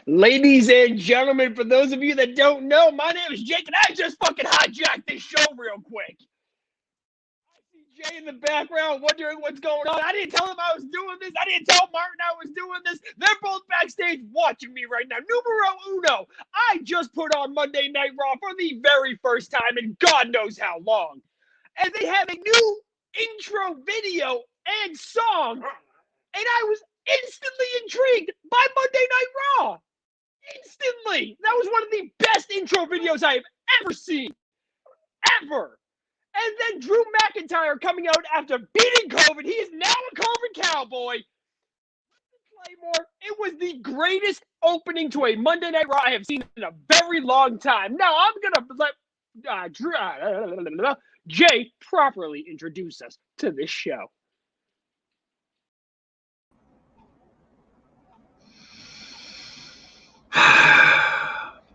Ladies and gentlemen, for those of you that don't know, my name is Jake, and I just fucking hijacked this show real quick. I see Jay in the background wondering what's going on. I didn't tell him I was doing this. I didn't tell Martin I was doing this. They're both backstage watching me right now. Numero uno. I just put on Monday Night Raw for the very first time in God knows how long. And they have a new intro video and song, and I was instantly intrigued by Monday Night Raw. Instantly. That was one of the best intro videos I've ever seen. Ever. And then Drew McIntyre coming out after beating COVID. He is now a COVID cowboy. Claymore. It was the greatest opening to a Monday Night Raw I have seen in a very long time. Now I'm going to let Jay properly introduce us to this show.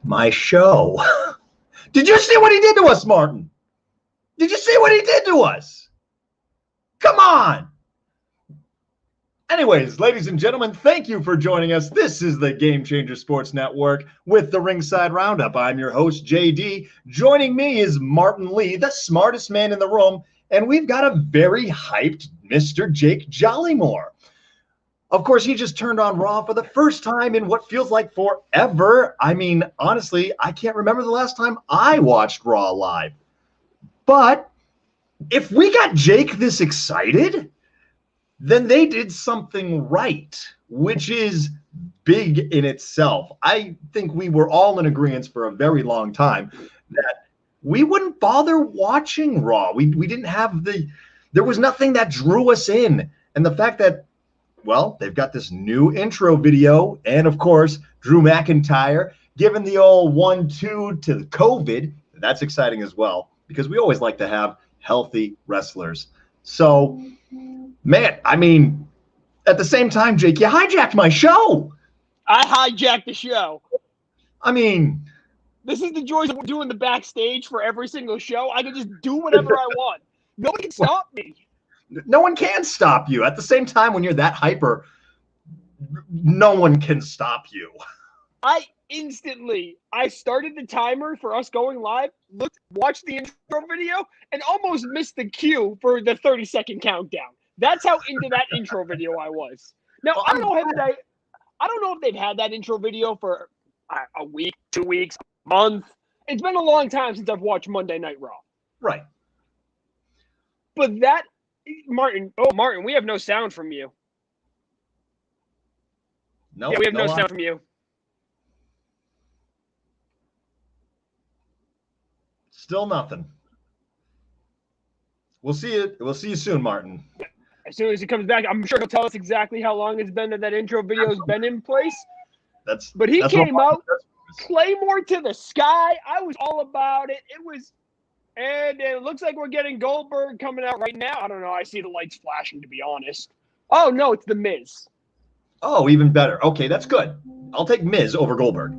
My show. Did you see what he did to us, Martin? Did you see what he did to us? Come on. Anyways, ladies and gentlemen, thank you for joining us. This is the Game Changer Sports Network with the Ringside Roundup. I'm your host, JD. Joining me is Martin Lee, the smartest man in the room, and we've got a very hyped Mr. Jake Jollymore. Of course, he just turned on Raw for the first time in what feels like forever. I mean, honestly, I can't remember the last time I watched Raw live. But if we got Jake this excited, then they did something right, which is big in itself. I think we were all in agreement for a very long time that we wouldn't bother watching Raw. We didn't have there was nothing that drew us in. And the fact that, well, they've got this new intro video, and of course, Drew McIntyre giving the old 1-2 to the COVID. That's exciting as well, because we always like to have healthy wrestlers. So, man, I mean, at the same time, Jake, you hijacked my show. I hijacked the show. I mean, this is the joys of doing the backstage for every single show. I can just do whatever I want. Nobody can stop me. No one can stop you. At the same time, when you're that hyper, no one can stop you. I started the timer for us going live, watched the intro video, and almost missed the cue for the 30-second countdown. That's how into that intro video I was. Now, I don't know if they've had that intro video for a week, 2 weeks, a month. It's been a long time since I've watched Monday Night Raw. Right. But that, Martin, we have no sound from you. No, yeah, we have no sound from you. Still nothing. We'll see you. We'll see you soon, Martin. As soon as he comes back, I'm sure he'll tell us exactly how long it's been that intro video has been in place. But he came out, Claymore to the sky. I was all about it. And it looks like we're getting Goldberg coming out right now. I don't know. I see the lights flashing, to be honest. Oh, no, it's The Miz. Oh, even better. Okay, that's good. I'll take Miz over Goldberg.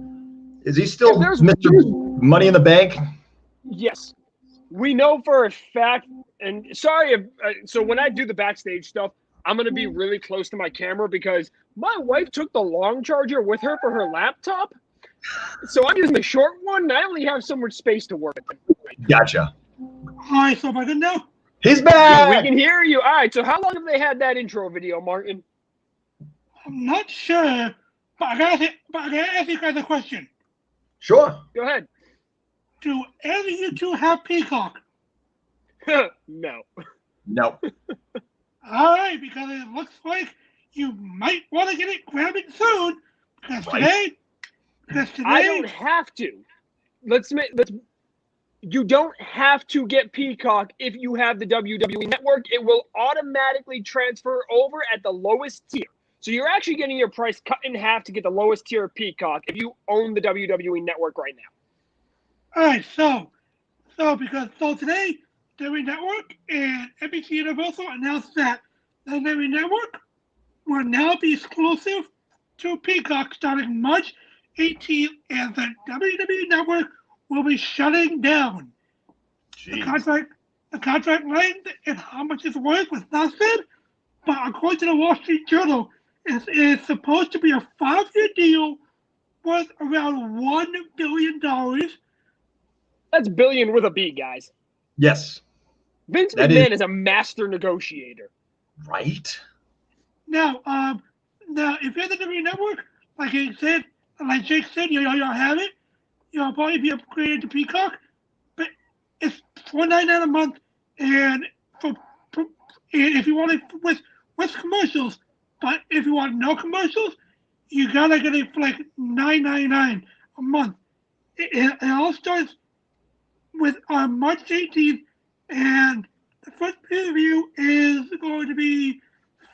Is he still Mr. Money in the Bank? Yes. We know for a fact, and sorry if so when I do the backstage stuff, I'm going to be really close to my camera because my wife took the long charger with her for her laptop. So I'm using the short one, and I only have so much space to work with. Gotcha. Hi, so am I good now? He's back! We can hear you. All right, so how long have they had that intro video, Martin? I'm not sure, but I gotta ask you guys a question. Sure. Go ahead. Do any of you two have Peacock? No. No. All right, because it looks like you might want to get it, grab it soon. Because today, I don't have to. You don't have to get Peacock if you have the WWE Network. It will automatically transfer over at the lowest tier. So you're actually getting your price cut in half to get the lowest tier of Peacock if you own the WWE Network right now. All right, so today, WWE Network and NBC Universal announced that the WWE Network will now be exclusive to Peacock starting March 18th, and the WWE Network will be shutting down. Jeez. The contract length and how much it's worth was not said, but according to the Wall Street Journal, it is supposed to be a 5-year deal worth around $1 billion. That's billion with a B, guys. Yes. Vince That McMahon is a master negotiator. Right. Now, if you're the WWE Network, like Jake said, you'll have it. You'll probably be upgraded to Peacock, but it's $4.99 a month, and if you want it with commercials, but if you want no commercials, you gotta get it for like $9.99 a month. It all starts with on March 18th, and the first pay-per-view is going to be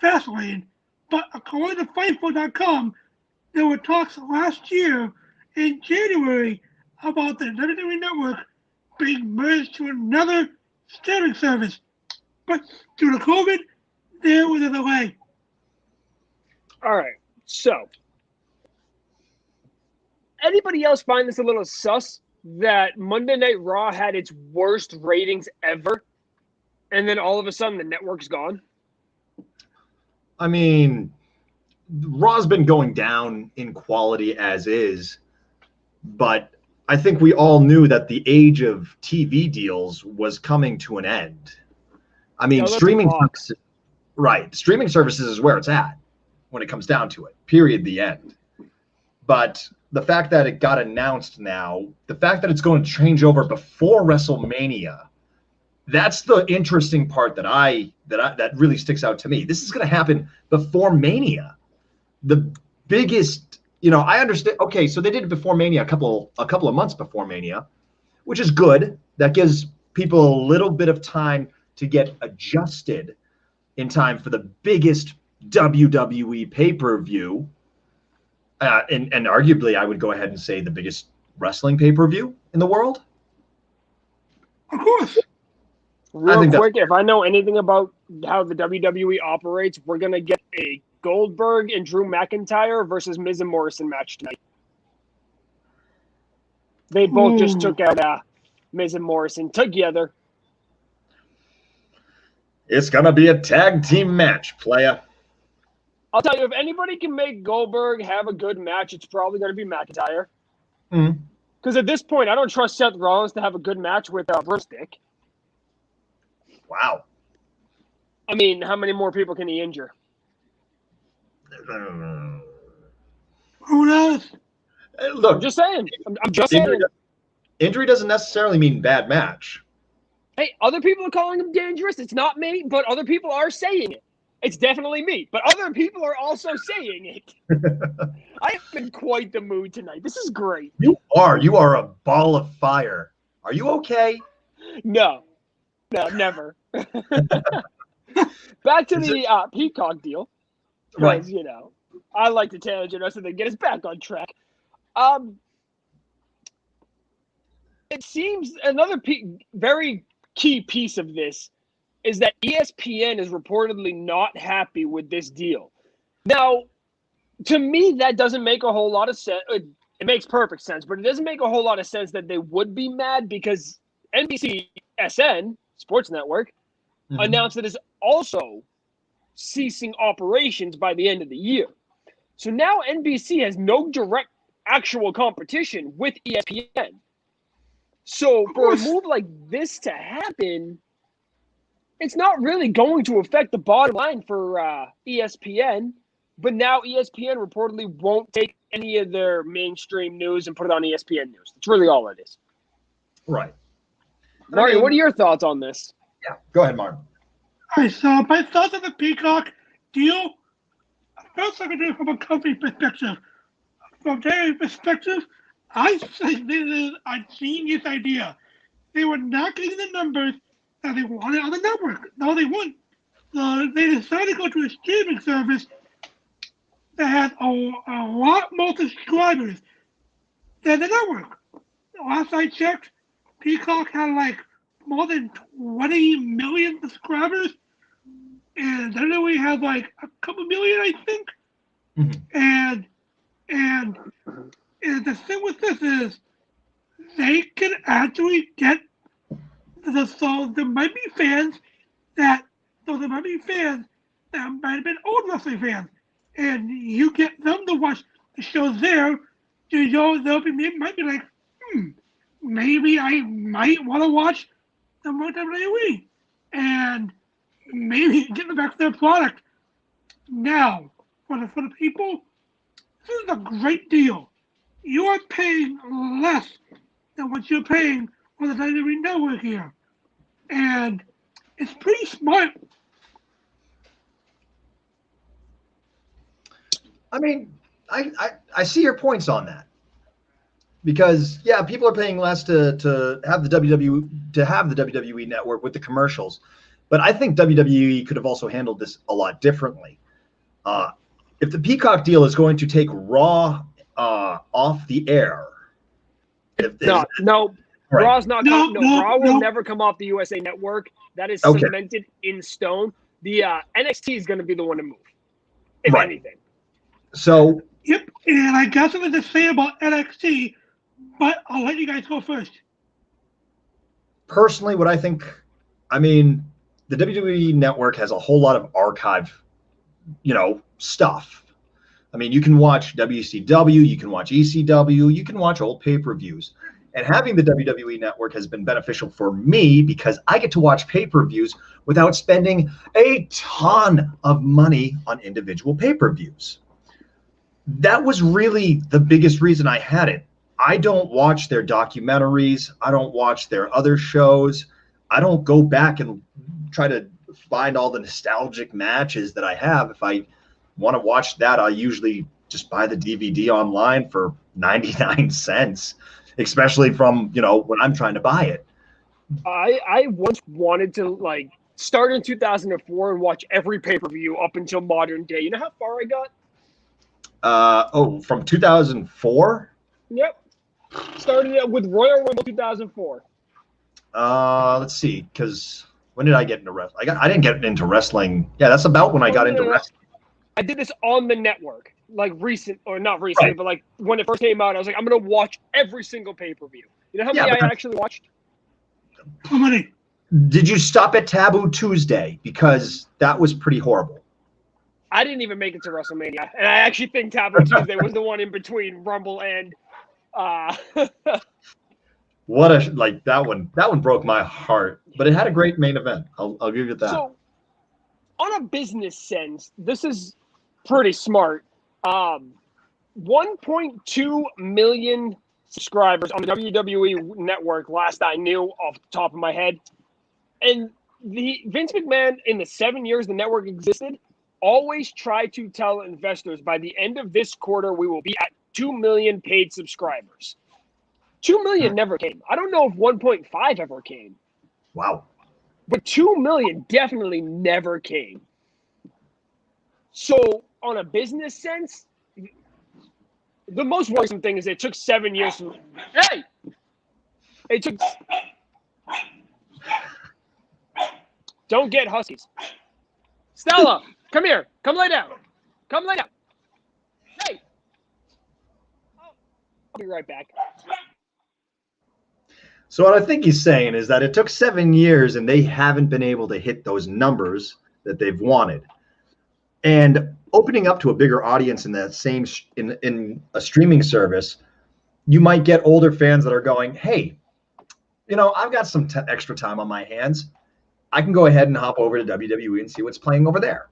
Fastlane. But according to Fightful.com, there were talks last year in January about the WWE Network being merged to another streaming service. But due to COVID, there was a delay. All right, so anybody else find this a little sus that Monday Night Raw had its worst ratings ever, and then all of a sudden the network's gone? I mean, Raw's been going down in quality as is, but I think we all knew that the age of TV deals was coming to an end. I mean, streaming services is where it's at when it comes down to it. Period. The end. But the fact that it got announced now, the fact that it's going to change over before WrestleMania, that's the interesting part that really sticks out to me. This is going to happen before Mania. The biggest, I understand. Okay, so they did it before Mania, a couple of months before Mania, which is good. That gives people a little bit of time to get adjusted in time for the biggest WWE pay-per-view. And arguably, I would go ahead and say the biggest wrestling pay-per-view in the world. Of course. Real quick, if I know anything about how the WWE operates, we're going to get a Goldberg and Drew McIntyre versus Miz and Morrison match tonight. They both just took out Miz and Morrison together. It's going to be a tag team match, playa. I'll tell you, if anybody can make Goldberg have a good match, it's probably going to be McIntyre. Because at this point, I don't trust Seth Rollins to have a good match with Broomstick. Wow. I mean, how many more people can he injure? Who knows? Look, I'm just saying. I'm just saying. Injury doesn't necessarily mean bad match. Hey, other people are calling him dangerous. It's not me, but other people are saying it. It's definitely me, but other people are also saying it. I am in quite the mood tonight. This is great. You are a ball of fire. Are you okay? No, never. Back to the Peacock deal. Right. I like to tangent us and then get us back on track. It seems another very key piece of this is that ESPN is reportedly not happy with this deal. Now, to me, that doesn't make a whole lot of sense. It makes perfect sense, but it doesn't make a whole lot of sense that they would be mad because NBC SN, Sports Network, announced that it's also ceasing operations by the end of the year. So now NBC has no direct actual competition with ESPN. So for a move like this to happen, it's not really going to affect the bottom line for ESPN, but now ESPN reportedly won't take any of their mainstream news and put it on ESPN News. That's really all it is. Right. Martin, what are your thoughts on this? Yeah, go ahead, Martin. All right, so my thoughts on the Peacock deal, first I can do it from a company perspective. From their perspective, I think this is a genius idea. They were not getting the numbers that they wanted on the network. No, they wouldn't. They decided to go to a streaming service that has a lot more subscribers than the network. Last I checked, Peacock had like more than 20 million subscribers, and WWE has like a couple million, I think. And the thing with this is they can actually get so there might be fans that might have been old wrestling fans, and you get them to watch the shows there, might be like, maybe I might want to watch the more WWE and maybe get back to their product. Now, for the people, this is a great deal. You are paying less than what you're paying for the WWE Network here. And it's pretty smart. I mean, I see your points on that. Because yeah, people are paying less to have the WWE Network with the commercials. But I think WWE could have also handled this a lot differently. If the Peacock deal is going to take Raw off the air, no, right. Raw's not. Raw will no. never come off the USA Network. That is Okay. cemented in stone. The NXT is going to be the one to move, if Right. anything. So Yep, and I got something to say about NXT, but I'll let you guys go first. personally, what I think, I mean, the WWE Network has a whole lot of archive, stuff. I mean, you can watch WCW, you can watch ECW, you can watch old pay-per-views. And having the WWE Network has been beneficial for me because I get to watch pay-per-views without spending a ton of money on individual pay-per-views. That was really the biggest reason I had it. I don't watch their documentaries. I don't watch their other shows. I don't go back and try to find all the nostalgic matches that I have. If I want to watch that, I usually just buy the DVD online for 99 cents, especially from, when I'm trying to buy it. I once wanted to start in 2004 and watch every pay-per-view up until modern day. You know how far I got? From 2004? Yep. Started with Royal Rumble 2004. Let's see, because when did I get into wrestling? I didn't get into wrestling. Yeah, that's about when I got into wrestling. I did this on the network, not recently, Right. but when it first came out, I was like, I'm going to watch every single pay-per-view. You know how many I actually watched? How many? Did you stop at Taboo Tuesday? Because that was pretty horrible. I didn't even make it to WrestleMania, and I actually think Taboo Tuesday was the one in between Rumble and. That one broke my heart, but it had a great main event. I'll give you that. So, on a business sense, this is pretty smart. 1.2 million subscribers on the WWE Network, last I knew off the top of my head, and the Vince McMahon in the 7 years the network existed always tried to tell investors by the end of this quarter we will be at 2 million paid subscribers. 2 million never came. I don't know if 1.5 ever came. Wow. But 2 million definitely never came. So, on a business sense, the most worrisome thing is it took 7 years to. Hey! It took. Don't get huskies. Stella, come here. Come lay down. Come lay down. Hey! I'll be right back. So what I think he's saying is that it took 7 years and they haven't been able to hit those numbers that they've wanted. And opening up to a bigger audience in that same in a streaming service, you might get older fans that are going, hey, I've got some extra time on my hands. I can go ahead and hop over to WWE and see what's playing over there.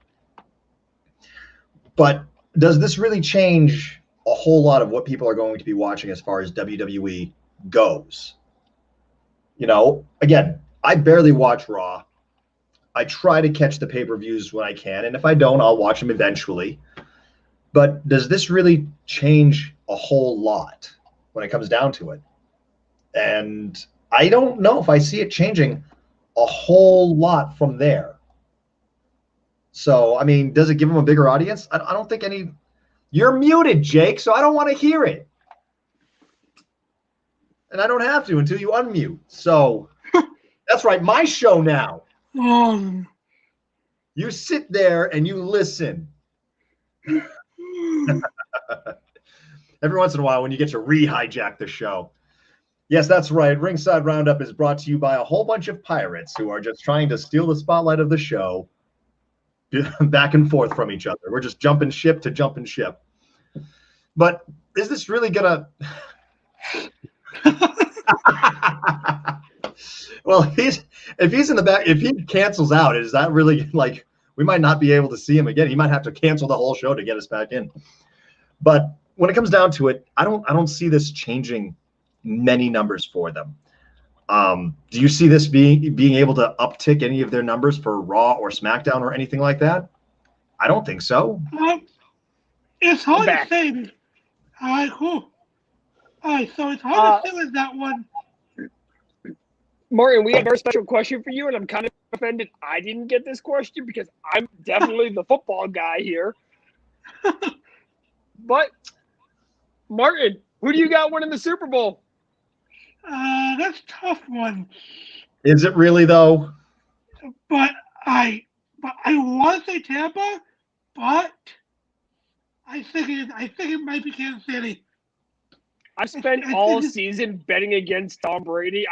But does this really change a whole lot of what people are going to be watching as far as WWE goes? Again, I barely watch Raw. I try to catch the pay-per-views when I can, and if I don't, I'll watch them eventually. But does this really change a whole lot when it comes down to it? And I don't know if I see it changing a whole lot from there. So, I mean, does it give them a bigger audience? I don't think any. You're muted, Jake, so I don't want to hear it. And I don't have to until you unmute. So that's right, my show now. You sit there and you listen. Every once in a while when you get to re-hijack the show. Yes, that's right. Ringside Roundup is brought to you by a whole bunch of pirates who are just trying to steal the spotlight of the show back and forth from each other. We're just jumping ship to jumping ship. But is this really gonna? Well, if he's in the back, if he cancels out, is that really like we might not be able to see him again? He might have to cancel the whole show to get us back in. But when it comes down to it, I don't see this changing many numbers for them. Do you see this being able to uptick any of their numbers for Raw or SmackDown or anything like that? I don't think so. It's hard to say. All right, cool. All right, so it's hard to say with that one. Martin, we have a very special question for you, and I'm kind of offended I didn't get this question because I'm definitely the football guy here. But, Martin, who do you got winning the Super Bowl? That's a tough one. Is it really though? But I want to say Tampa, but I think it might be Kansas City. I've spent all season betting against Tom Brady.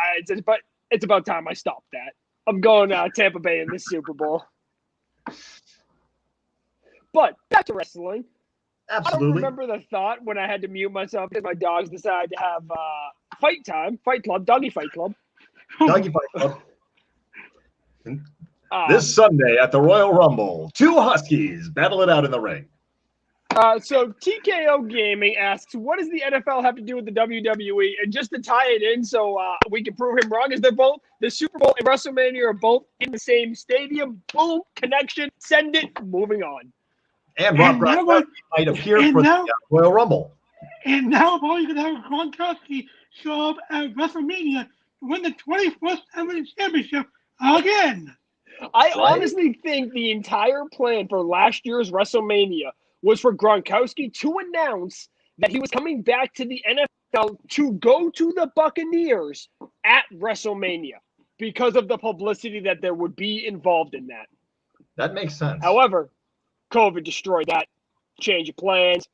But it's about time I stopped that. I'm going Tampa Bay in this Super Bowl. But back to wrestling. Absolutely. I don't remember the thought when I had to mute myself because my dogs decided to have fight club, doggy fight club. Doggy fight club. This Sunday at the Royal Rumble, 2 Huskies battle it out in the ring. So TKO Gaming asks, what does the NFL have to do with the WWE? And just to tie it in so we can prove him wrong, is they're both, the Super Bowl and WrestleMania are both in the same stadium. Boom, connection, send it, moving on. And Rob Gronkowski might appear for the Royal Rumble. And now probably going to have Gronkowski show up at WrestleMania to win the 21st Eminent Championship again. I honestly think the entire plan for last year's WrestleMania was for Gronkowski to announce that he was coming back to the NFL to go to the Buccaneers at WrestleMania because of the publicity that there would be involved in that. That makes sense. However, COVID destroyed that change of plans.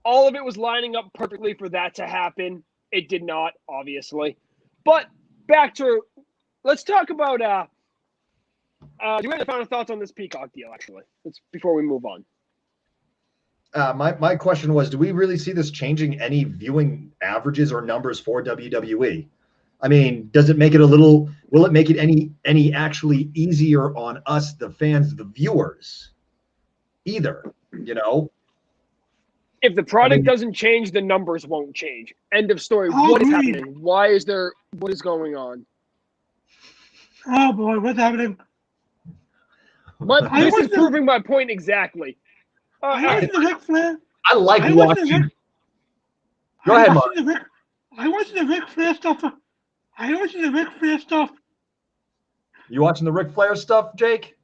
All of it was lining up perfectly for that to happen. It did not, obviously. But back to, let's talk about, do you have any final thoughts on this Peacock deal, actually? Before we move on. My question was, do we really see this changing any viewing averages or numbers for WWE? I mean, does it make it will it make it any actually easier on us, the fans, the viewers? Either, you know? If the product doesn't change, the numbers won't change. End of story. What is happening? What is going on? Oh boy, what's happening? This is proving my point exactly. I like watching. Go ahead, Mark. I watched the Ric Flair stuff. You watching the Ric Flair stuff, Jake?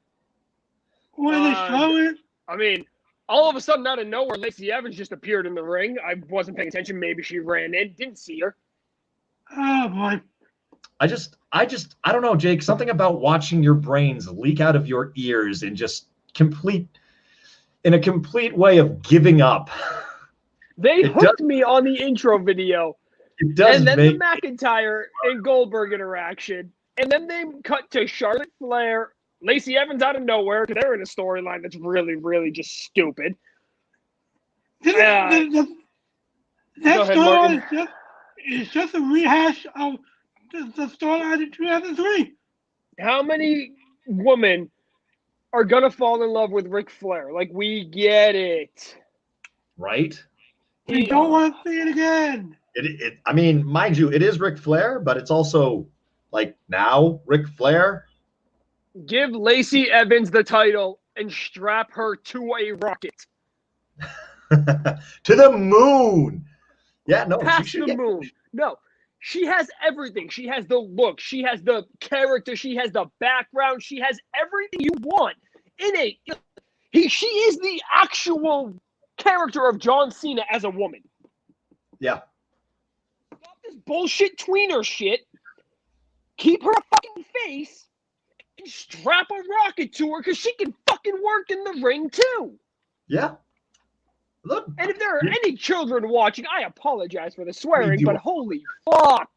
When they show it. I mean, all of a sudden, out of nowhere, Lacey Evans just appeared in the ring. I wasn't paying attention. Maybe she ran in. Didn't see her. Oh, boy. I don't know, Jake. Something about watching your brains leak out of your ears and just in a complete way of giving up. They hooked me on the intro video. It does. And then the McIntyre and Goldberg interaction. And then they cut to Charlotte Flair, Lacey Evans out of nowhere because they're in a storyline that's really, really just stupid. That storyline is just a rehash of the storyline in 2003. How many women are going to fall in love with Ric Flair? Like, we get it. Right? We don't want to see it again. I mean, mind you, it is Ric Flair, but it's also, like, now Ric Flair. Give Lacey Evans the title and strap her to a rocket. To the moon. Yeah, no. Past the moon. No. She has everything. She has the look. She has the character. She has the background. She has everything you want. She is the actual character of John Cena as a woman. Yeah. Stop this bullshit tweener shit. Keep her fucking face and strap a rocket to her because she can fucking work in the ring too. Yeah. Look. And if there are any children watching, I apologize for the swearing, but holy fuck.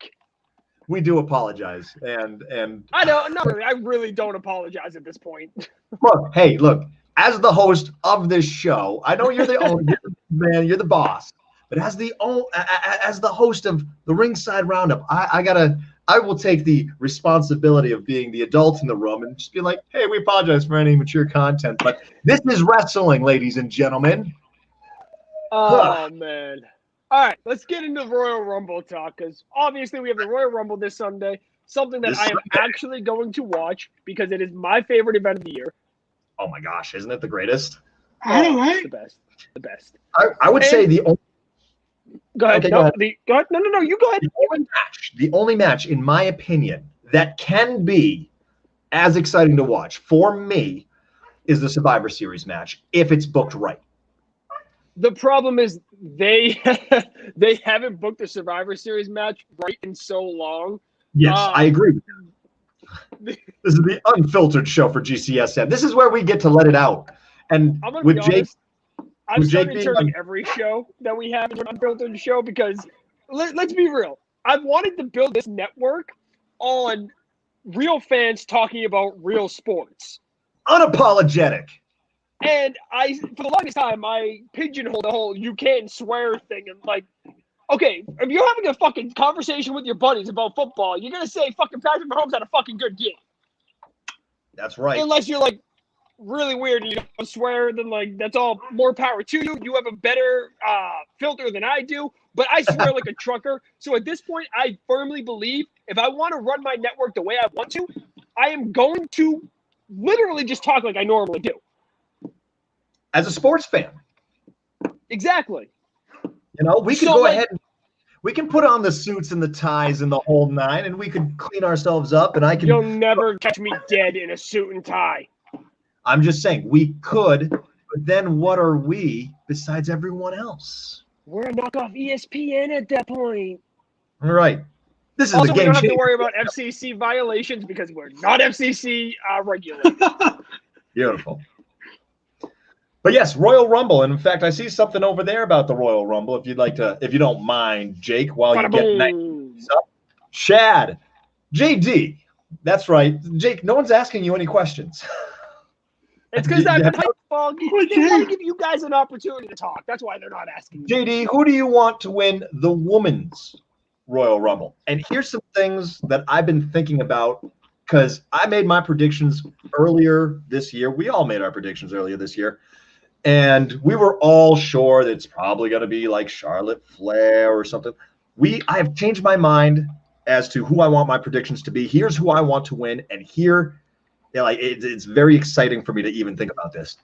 We do apologize. And I don't know. I really don't apologize at this point. Look, as the host of this show, I know you're the owner, you're the man, you're the boss, but as the host of the Ringside Roundup, I will take the responsibility of being the adult in the room and just be like, hey, we apologize for any mature content, but this is wrestling, ladies and gentlemen. Oh, man. All right, let's get into the Royal Rumble talk, because obviously we have the Royal Rumble this Sunday, something that I am actually going to watch because it is my favorite event of the year. Oh, my gosh, isn't it the greatest? Right. The best. The best. I would say the only... Go ahead. Okay, No, go ahead. go ahead. No, you go ahead. The only match, in my opinion, that can be as exciting to watch for me is the Survivor Series match, if it's booked right. The problem is they haven't booked the Survivor Series match right in so long. Yes, I agree with that. This is the unfiltered show for GCSN. This is where we get to let it out. And I'm gonna with be Jake, honest, I've with Jake started being turning every show that we have into an unfiltered show because let's be real. I've wanted to build this network on real fans talking about real sports. unapologetic. And for the longest time, I pigeonholed the whole you can't swear thing. And like, okay, if you're having a fucking conversation with your buddies about football, you're going to say fucking Patrick Mahomes had a fucking good game. That's right. Unless you're like really weird and you don't swear, then like that's all more power to you. You have a better filter than I do, but I swear like a trucker. So at this point, I firmly believe if I want to run my network the way I want to, I am going to literally just talk like I normally do. As a sports fan. Exactly. You know, we can go ahead and we can put on the suits and the ties and the whole nine, and we can clean ourselves up, and I can... You'll never catch me dead in a suit and tie. I'm just saying, we could, but then what are we besides everyone else? We're a knockoff ESPN at that point. All right. This is Also, the we game don't have to changer. worry about FCC violations because we're not FCC regulated. Beautiful. But yes, Royal Rumble. And in fact, I see something over there about the Royal Rumble. If you'd like to, if you don't mind, Jake, while you get nice up. Chad, JD. That's right. Jake, no one's asking you any questions. It's because they want to give you guys an opportunity to talk. That's why they're not asking you. JD, who do you want to win the women's Royal Rumble? And here's some things that I've been thinking about because I made my predictions earlier this year. We all made our predictions earlier this year. And we were all sure that it's probably going to be like Charlotte Flair or something. I have changed my mind as to who I want my predictions to be. Here's who I want to win. And here, it's very exciting for me to even think about this.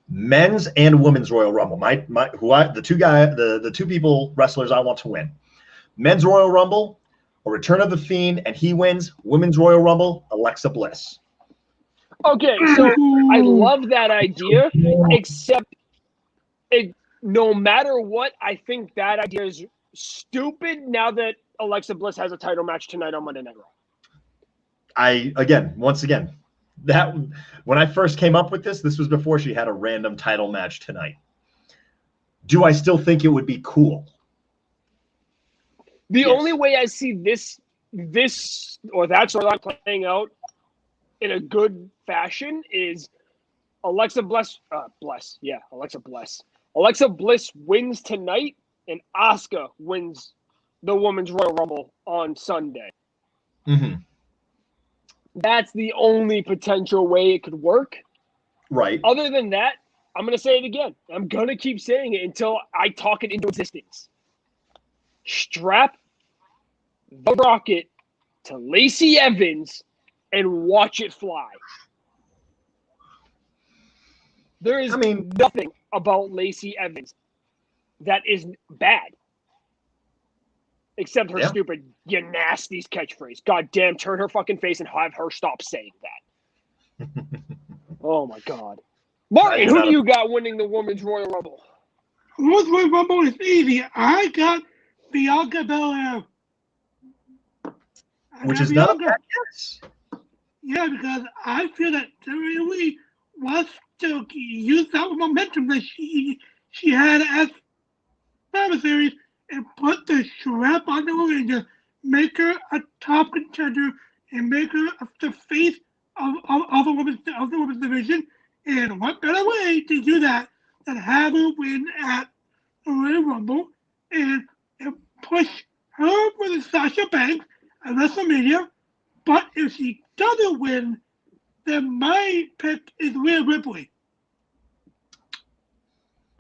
Men's and women's Royal Rumble. The two people wrestlers I want to win. Men's Royal Rumble, a Return of the Fiend, and he wins. Women's Royal Rumble, Alexa Bliss. Okay, so I love that idea, except no matter what, I think that idea is stupid now that Alexa Bliss has a title match tonight on Monday Night Raw. Once again, that when I first came up with this was before she had a random title match tonight. Do I still think it would be cool? The only way I see this or that storyline playing out in a good fashion is Alexa Bliss. Alexa Bliss wins tonight, and Asuka wins the Women's Royal Rumble on Sunday. Mm-hmm. That's the only potential way it could work. Right. Other than that, I'm going to say it again. I'm going to keep saying it until I talk it into existence. Strap the rocket to Lacey Evans and watch it fly. There is nothing about Lacey Evans that is bad. Except her stupid, you nasties catchphrase. God damn, turn her fucking face and have her stop saying that. Oh my God. Martin, who do you got winning the Women's Royal Rumble? Women's Royal Rumble is easy. I got Bianca Belair. Which is not a bad guess. Yeah, because I feel that Sarah Lee wants to use that momentum that she had as Survivor Series and put the strap on the ring to make her a top contender and make her the face of the women's division And what better way to do that than have her win at the Royal Rumble and push her with Sasha Banks at WrestleMania. But if she doesn't win, then my pick is Rhea Ripley.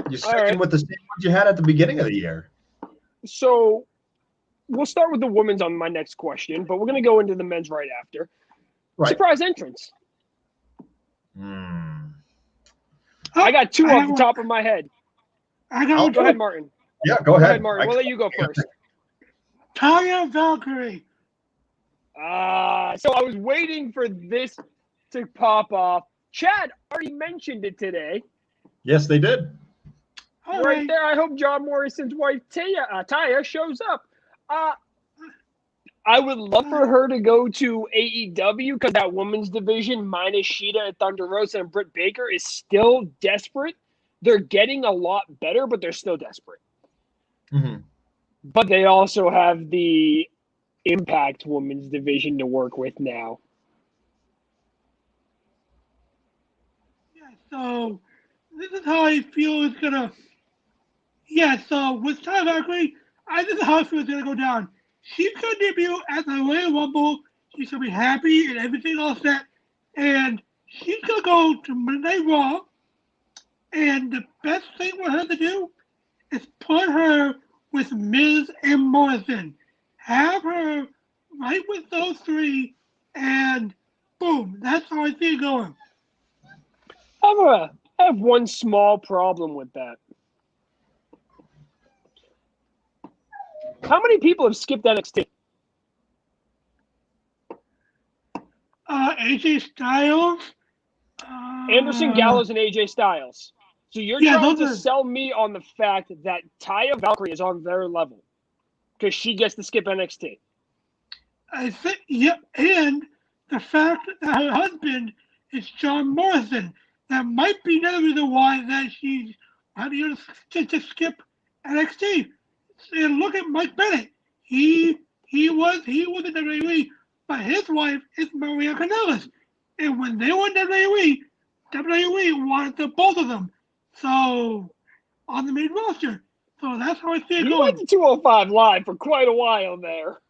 You're sticking with the same ones you had at the beginning of the year. So we'll start with the women's on my next question, but we're going to go into the men's right after. Right. Surprise entrance. Hmm. I got two off the top of my head. Go ahead, Martin. Yeah, go ahead. Martin. We'll let you go first. Taya Valkyrie. So I was waiting for this to pop off. Chad already mentioned it today. Yes, they did. Right there. I hope John Morrison's wife Taya shows up. I would love for her to go to AEW because that women's division minus Sheeta and Thunder Rosa and Britt Baker is still desperate. They're getting a lot better, but they're still desperate. Mm-hmm. But they also have the Impact women's division to work with now. Yeah, so this is how I feel it's gonna. Yeah, so with Taya Valkyrie, this is how I feel it's gonna go down. She's gonna debut at the Royal Rumble. She's gonna be happy and everything all set, and she's gonna go to Monday Night Raw. And the best thing for her to do is put her with Miz and Morrison. Have her right with those three, and boom, that's how I see it going. I have one small problem with that. How many people have skipped NXT? AJ Styles. Anderson, Gallows, and AJ Styles. So you're trying to sell me on the fact that Taya Valkyrie is on their level because she gets to skip NXT. I think, yep, and the fact that her husband is John Morrison. That might be another reason why that she's having to skip NXT. And look at Mike Bennett. He was in WWE, but his wife is Maria Kanellis. And when they were in WWE wanted the both of them. So on the main roster. So that's how I see it going. You went to 205 Live for quite a while there.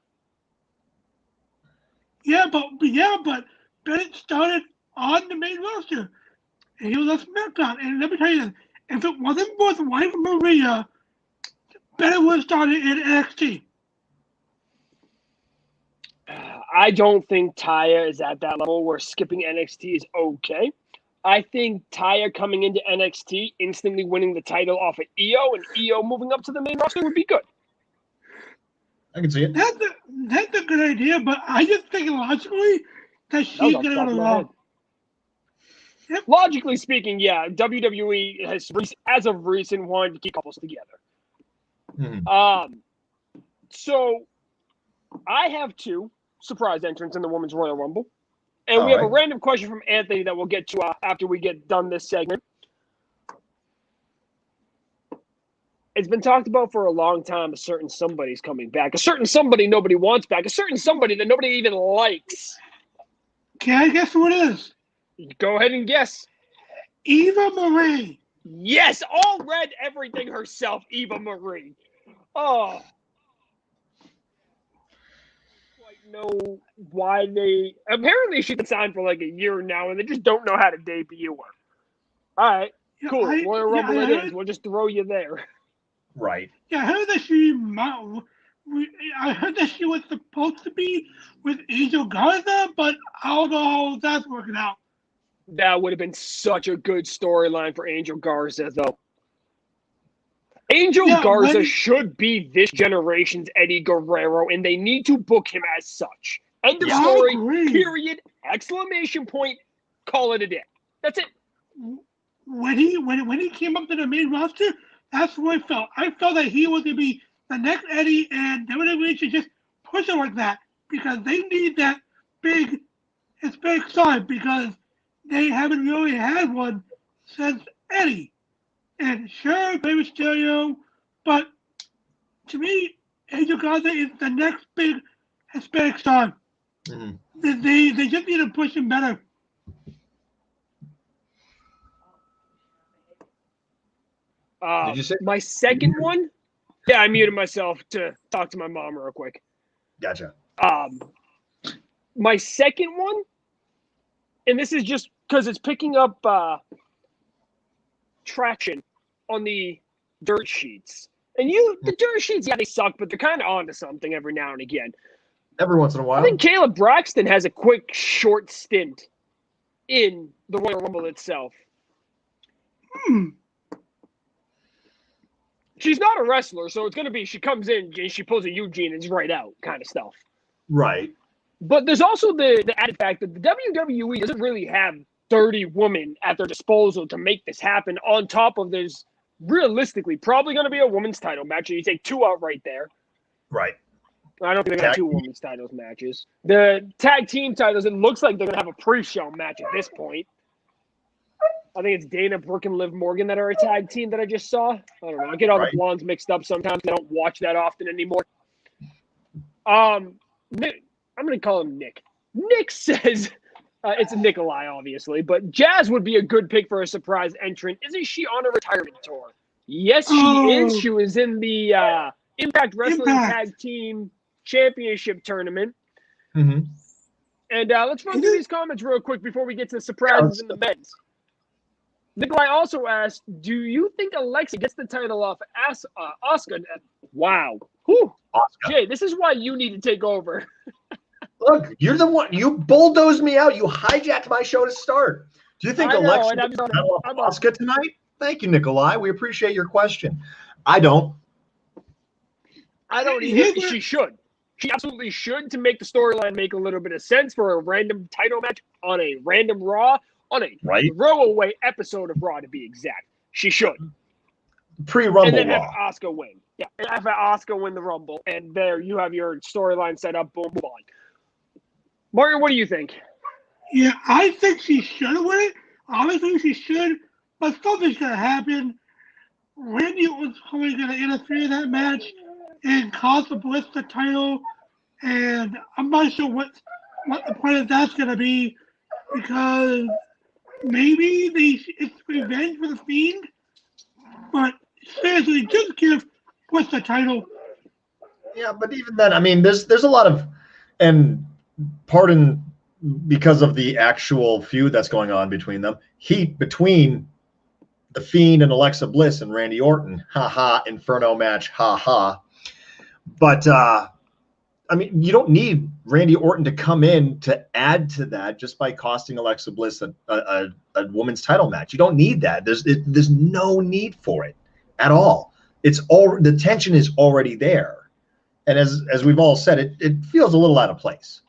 Yeah, but Bennett started on the main roster. And he was on SmackDown. And let me tell you this, if it wasn't for his wife Maria, Bennett would have started in NXT. I don't think Taya is at that level where skipping NXT is okay. I think Taya coming into NXT, instantly winning the title off of Io, and Io moving up to the main roster would be good. I can see it. That's a good idea, but I just think logically that she's going to go to Raw. Yep. Logically speaking, yeah, WWE has, as of recent, wanted to keep couples together. Mm-hmm. So I have two surprise entrants in the Women's Royal Rumble. And we have a random question from Anthony that we'll get to after we get done this segment. It's been talked about for a long time, a certain somebody's coming back. A certain somebody nobody wants back. A certain somebody that nobody even likes. Can I guess who it is? Go ahead and guess. Eva Marie. Yes, all read everything herself, Eva Marie. Oh. Know why they apparently she's been signed for like a year now and they just don't know how to debut her. All right, cool. Royal Rumble it is. We'll just throw you there. Right. Yeah, I heard that she was supposed to be with Angel Garza, but I don't know how that's working out. That would have been such a good storyline for Angel Garza, though. Angel Garza should be this generation's Eddie Guerrero, and they need to book him as such. End of story, period, exclamation point, call it a day. That's it. When he came up to the main roster, that's what I felt. I felt that he was going to be the next Eddie, and WWE should just push it like that because they need that big Hispanic side because they haven't really had one since Eddie. And sure, Baby Stereo, but to me, Angel Garza is the next big Hispanic star. Mm-hmm. They just need to push him better. Did you say? My second one? Yeah, I muted myself to talk to my mom real quick. Gotcha. My second one, and this is just because it's picking up traction on the dirt sheets. And the dirt sheets, yeah, they suck, but they're kind of onto something every now and again. Every once in a while. I think Caleb Braxton has a quick, short stint in the Royal Rumble itself. She's not a wrestler, so it's going to be she comes in and she pulls a Eugene and is right out kind of stuff. Right. But there's also the added fact that the WWE doesn't really have 30 women at their disposal to make this happen. On top of there's realistically probably going to be a women's title match. And you take two out right there. Right. I don't think they're going to have two women's titles matches. The tag team titles, it looks like they're going to have a pre-show match at this point. I think it's Dana Brooke and Liv Morgan that are a tag team that I just saw. I don't know. I get all the blondes mixed up sometimes. I don't watch that often anymore. Nick, I'm going to call him Nick. Nick says, it's a Nikolai, obviously, but Jazz would be a good pick for a surprise entrant. Isn't she on a retirement tour? Yes, she is. She was in the Impact Wrestling Tag Team Championship Tournament. Mm-hmm. And let's run through these comments real quick before we get to the surprises in the men's. Nikolai also asked, do you think Alexa gets the title off Asuka? Wow. Whew. Jay, this is why you need to take over. Look, you're the one. You bulldozed me out. You hijacked my show to start. Do you think Alexa gets the title off Asuka tonight? Thank you, Nikolai. We appreciate your question. I don't. I don't either. She should. She absolutely should, to make the storyline make a little bit of sense for a random title match on a random Raw. On a throwaway episode of Raw, to be exact. She should. Pre-Rumble and then Raw. Have Asuka win. Yeah, and have Asuka win the Rumble. And there you have your storyline set up. Boom, move on. Martin, what do you think? Yeah, I think she should win it. I think she should. But something's going to happen. Randy was probably going to interfere in that match and cost the Bliss the title. And I'm not sure what the point of that's going to be, because maybe it's revenge for the Fiend, but seriously, just give Bliss the title. Yeah, but even then, I mean, there's a lot of, and pardon, because of the actual feud that's going on between them, heat between the Fiend and Alexa Bliss and Randy Orton, Inferno match, But I mean, you don't need Randy Orton to come in to add to that just by costing Alexa Bliss a women's title match. You don't need that. There's no need for it at all. The tension is already there, and as we've all said, it feels a little out of place.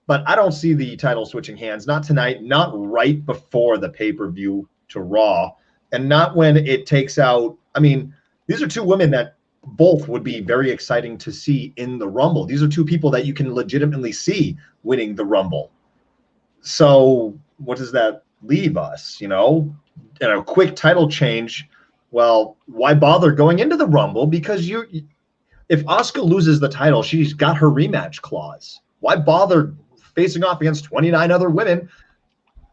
But I don't see the title switching hands. Not tonight. Not right before the pay-per-view to Raw, and not when it takes out. I mean, these are two women that both would be very exciting to see in the Rumble. These are two people that you can legitimately see winning the Rumble. So what does that leave us, And a quick title change, well, why bother going into the Rumble? Because if Asuka loses the title, she's got her rematch clause. Why bother facing off against 29 other women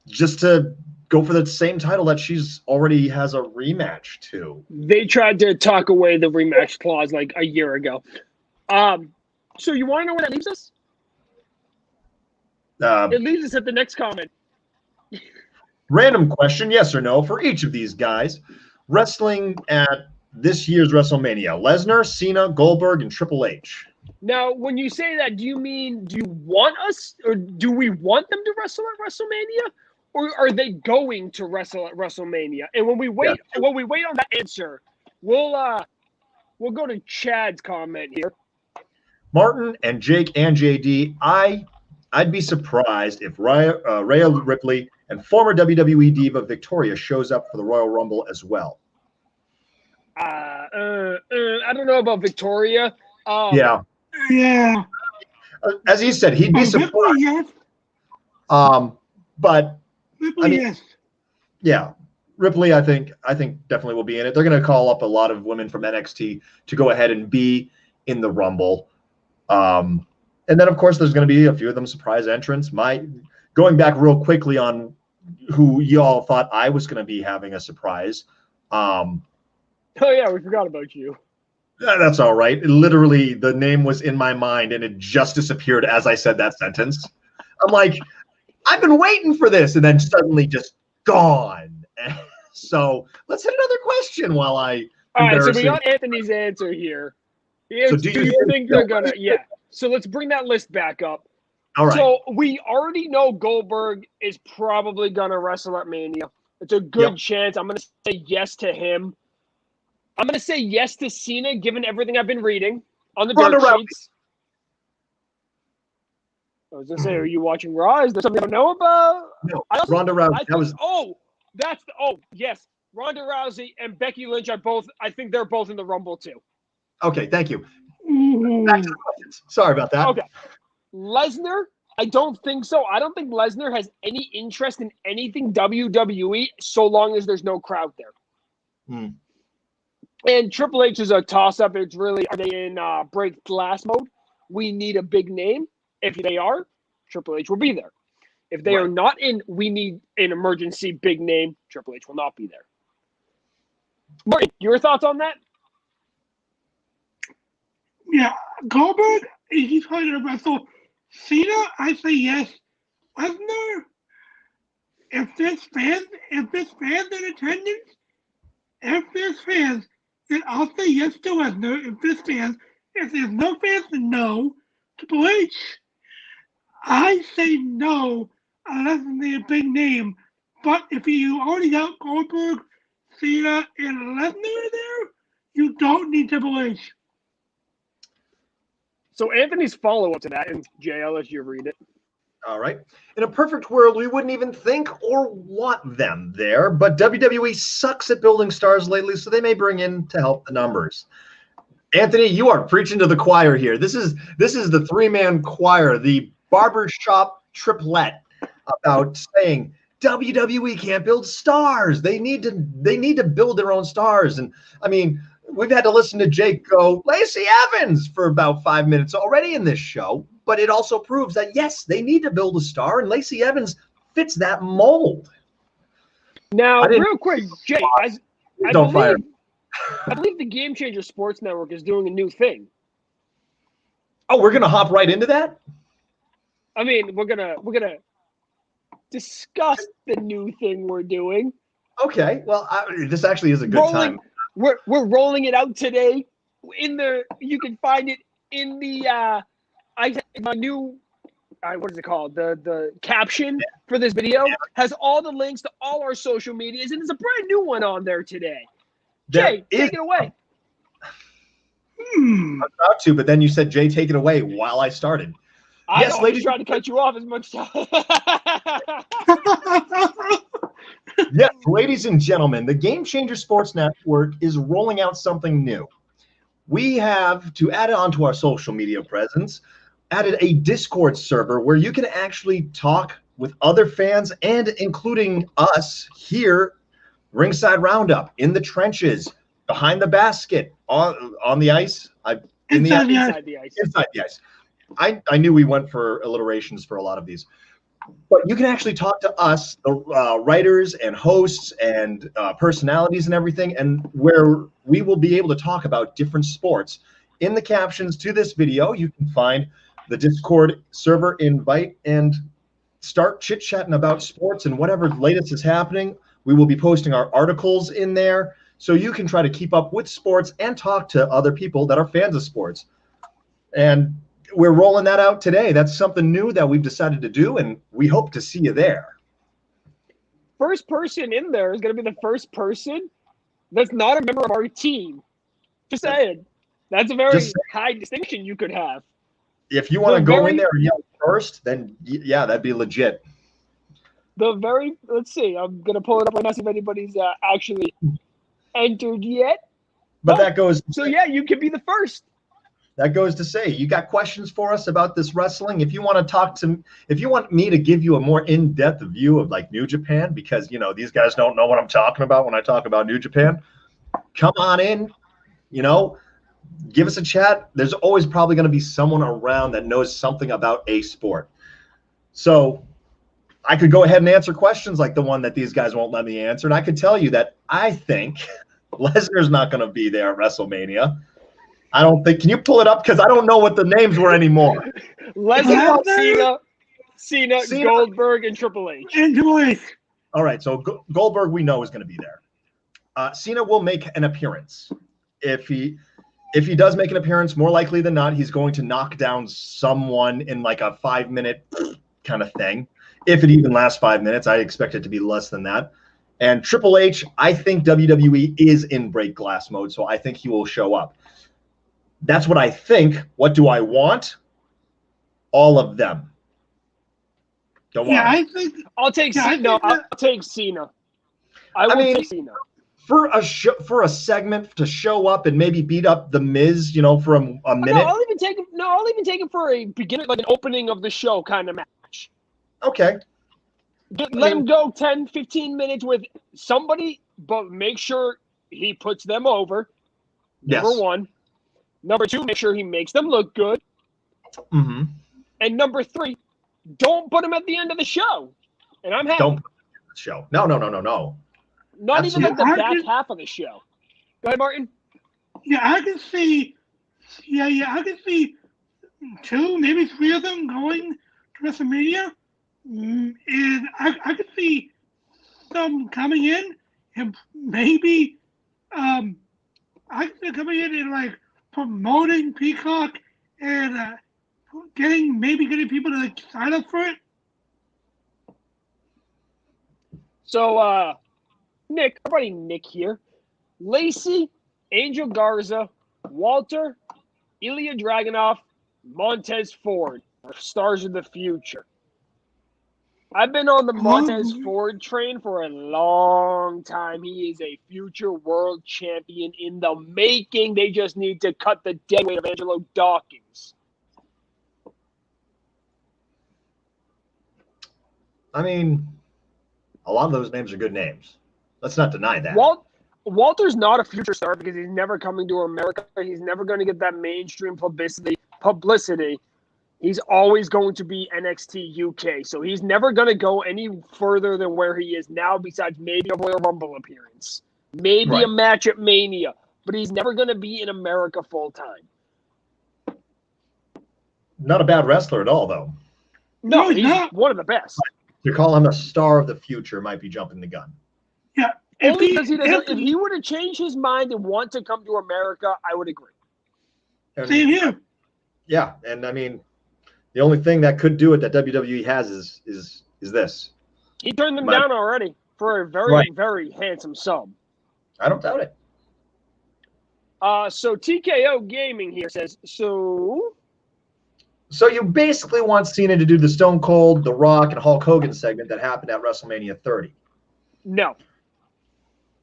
just to go for the same title that she's already has a rematch to? They tried to talk away the rematch clause like a year ago. So you want to know where that leaves us? It leaves us at the next comment. Random question, yes or no, for each of these guys. Wrestling at this year's WrestleMania: Lesnar, Cena, Goldberg, and Triple H. Now, when you say that, do you want us, or do we want them to wrestle at WrestleMania? Or are they going to wrestle at WrestleMania? And when we wait, on that answer, we'll go to Chad's comment here. Martin and Jake and JD, I'd be surprised if Rhea Ripley and former WWE diva Victoria shows up for the Royal Rumble as well. I don't know about Victoria. Yeah. As he said, he'd be surprised. Ripley, yes. But Ripley, yes. Yeah, Ripley, I think definitely will be in it. They're going to call up a lot of women from NXT to go ahead and be in the Rumble. And then, of course, there's going to be a few of them surprise entrants. Going back real quickly on who y'all thought I was going to be having a surprise, and Oh yeah, we forgot about you. That's all right. Literally, the name was in my mind, and it just disappeared as I said that sentence. I'm like, I've been waiting for this, and then suddenly just gone. So let's hit another question while I. All right, so we got Anthony's answer here. So Do you think they're gonna? Yeah. So let's bring that list back up. All right. So we already know Goldberg is probably gonna wrestle at Mania. It's a good chance. I'm gonna say yes to him. I'm gonna say yes to Cena, given everything I've been reading on the dirt sheets. I was gonna say, are you watching Raw? Is there something I don't know about? No, Ronda Rousey. Yes, Ronda Rousey and Becky Lynch are both. I think they're both in the Rumble too. Okay, thank you. Back to the questions. Sorry about that. Okay. Lesnar, I don't think so. I don't think Lesnar has any interest in anything WWE so long as there's no crowd there. And Triple H is a toss-up. It's really, are they in break glass mode? We need a big name. If they are, Triple H will be there. If they are not in, we need an emergency big name, Triple H will not be there. Martin, your thoughts on that? Yeah, Goldberg, he's probably going to wrestle. Cena, I say yes. Lesnar, if there's fans in attendance, then I'll say yes to Lesnar. If there's no fans, then no. Triple H, I say no unless it's a big name. But if you already got Goldberg, Cena, and Lesnar there, you don't need Triple H. So Anthony's follow-up to that, and Jay, I'll let you read it. All right. In a perfect world, we wouldn't even think or want them there, but WWE sucks at building stars lately, so they may bring in to help the numbers. Anthony, you are preaching to the choir here. This is the three-man choir, the barbershop triplet, about saying WWE can't build stars. They need to build their own stars. And I mean, we've had to listen to Jake go Lacey Evans for about 5 minutes already in this show, but it also proves that yes, they need to build a star, and Lacey Evans fits that mold. Now, real quick, Jay, I believe the Game Changer Sports Network is doing a new thing. Oh, we're gonna hop right into that? I mean, we're gonna discuss the new thing we're doing. Okay, well, this actually is a good time. We're rolling it out today. You can find it in the my new what is it called? The caption for this video has all the links to all our social medias, and there's a brand new one on there today. Jay, take it away. I'm about to, but then you said, Jay, take it away while I started. I was trying to cut you off as much time. Yes, ladies and gentlemen, the Game Changer Sports Network is rolling out something new. We have, to add it onto our social media presence, added a Discord server where you can actually talk with other fans and including us here, Ringside Roundup, in the trenches, behind the basket, on the ice, inside the ice. I knew we went for alliterations for a lot of these. But you can actually talk to us, the writers and hosts and personalities and everything, and where we will be able to talk about different sports. In the captions to this video, you can find the Discord server invite and start chit-chatting about sports and whatever latest is happening. We will be posting our articles in there, so you can try to keep up with sports and talk to other people that are fans of sports. And we're rolling that out today. That's something new that we've decided to do, and we hope to see you there. First person in there is going to be the first person that's not a member of our team. Just saying. That's a very high distinction you could have. If you want to go in there and yell first, then yeah, that'd be legit. Let's see. I'm going to pull it up right now, see if anybody's actually entered yet. But that goes. So yeah, you can be the first. That goes to say, you got questions for us about this wrestling? If you want me to give you a more in-depth view of like New Japan, because these guys don't know what I'm talking about when I talk about New Japan, come on in, give us a chat. There's always probably going to be someone around that knows something about a sport. So I could go ahead and answer questions like the one that these guys won't let me answer. And I could tell you that I think Lesnar's not going to be there at WrestleMania. I don't think. Can you pull it up? Because I don't know what the names were anymore. Lesnar, Cena, Goldberg, and Triple H. And Triple H. All right, so Goldberg we know is going to be there. Cena will make an appearance. If he does make an appearance, more likely than not, he's going to knock down someone in like a 5-minute kind of thing. If it even lasts 5 minutes, I expect it to be less than that. And Triple H, I think WWE is in break glass mode, so I think he will show up. That's what I think. What do I want? All of them. Don't want. I think I'll take Cena. No, I'll take Cena. I will take Cena. For a segment to show up and maybe beat up the Miz, for a minute. No, I'll even take him for a beginning, like an opening of the show kind of match. Okay. Let him go 10, 15 minutes with somebody, but make sure he puts them over. Number one. Number two, make sure he makes them look good. Mm-hmm. And number three, don't put him at the end of the show. And I'm happy. Don't put him at the show. No. Not even like the back half of the show. Go ahead, Martin. Yeah, I can see. I can see 2, maybe 3 of them going to WrestleMania, and I could see some coming in, and maybe I could see coming in and like promoting Peacock and getting people to like sign up for it. So, Nick, everybody, Nick here. Lacey, Angel Garza, Walter, Ilya Dragunov, Montez Ford are stars of the future. I've been on the Montez Ford train for a long time. He is a future world champion in the making. They just need to cut the dead weight of Angelo Dawkins. I mean, a lot of those names are good names. Let's not deny that. Walter's not a future star because he's never coming to America. He's never going to get that mainstream publicity. He's always going to be NXT UK. So he's never going to go any further than where he is now, besides maybe a Royal Rumble appearance. Maybe a match at Mania. But he's never going to be in America full time. Not a bad wrestler at all, though. No, he's one of the best. To call him a star of the future might be jumping the gun. Yeah. If he were to change his mind and want to come to America, I would agree. Same here. Yeah, and I mean, the only thing that could do it that WWE has is this. He turned them down already for a very, very handsome sum. I don't doubt it. So TKO Gaming here says, So you basically want Cena to do the Stone Cold, The Rock, and Hulk Hogan segment that happened at WrestleMania 30. No.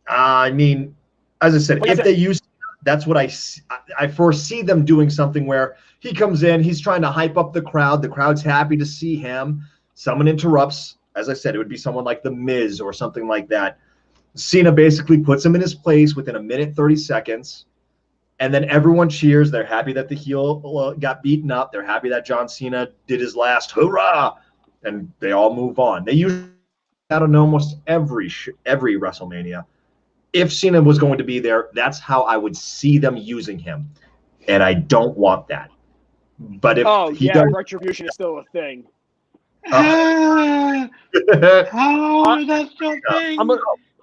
I mean, as I said, if they use, that's what I foresee them doing something where he comes in, he's trying to hype up the crowd. The crowd's happy to see him. Someone interrupts. As I said, it would be someone like The Miz or something like that. Cena basically puts him in his place within a minute, 30 seconds. And then everyone cheers. They're happy that the heel got beaten up. They're happy that John Cena did his last hurrah. And they all move on. They usually out on almost every WrestleMania. If Cena was going to be there, that's how I would see them using him. And I don't want that. But if Retribution is still a thing. How is that still a thing?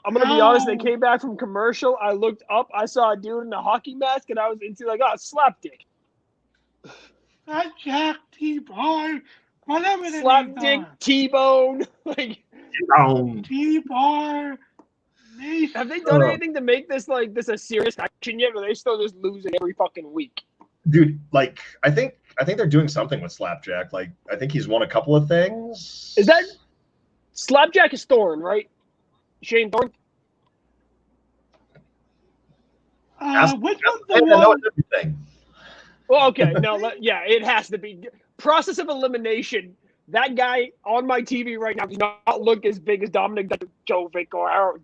I'm gonna be honest. They came back from commercial. I looked up. I saw a dude in a hockey mask, and I was into slapdick. Jack T-Bone, whatever. Slapdick, T-Bone, T-Bar. Have they done anything to make this a serious action yet, or are they still just losing every fucking week? Dude, I think they're doing something with Slapjack. I think he's won a couple of things. Is that Slapjack is Thorne, right? Shane Thorne? Which one's the one? Everything. Well, okay. No, it has to be. Process of elimination. That guy on my TV right now does not look as big as Dominic Jovic or Aaron.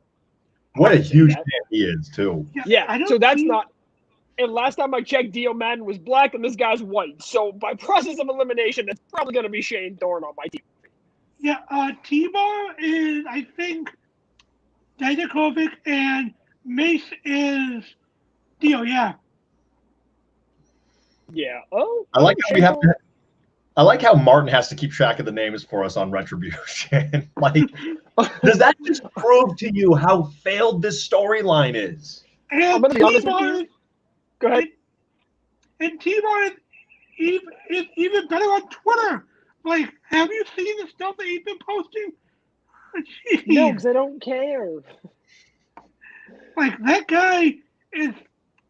What a huge man he is, too. Yeah, so that's not. And last time I checked, Dio Madden was black and this guy's white. So by process of elimination, that's probably going to be Shane Thorne on my TV. Yeah, T-Bar is, I think, Dijakovic and Mace is Dio, yeah. Yeah. Oh. I like how we have sure. to. I like how Martin has to keep track of the names for us on Retribution. Like, does that just prove to you how failed this storyline is? And I'm gonna be honest with you. Go ahead. And T-Bar is even better on Twitter. Like, have you seen the stuff that he's been posting? Jeez. No, because I don't care. Like, that guy is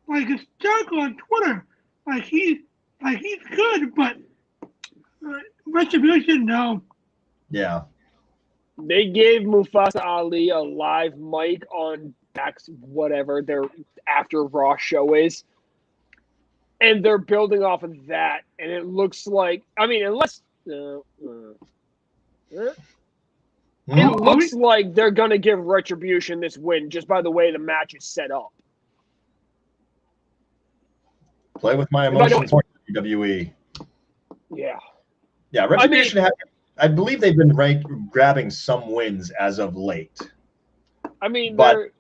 like a jungle on Twitter. Like he's good, but Retribution, no. Yeah. They gave Mufasa Ali a live mic on Max, whatever their after Raw show is. And they're building off of that. And it looks like, I mean, unless. It looks like they're going to give Retribution this win just by the way the match is set up. Play with my emotions, WWE. Yeah. Yeah, Retribution I believe they've been grabbing some wins as of late. I mean, but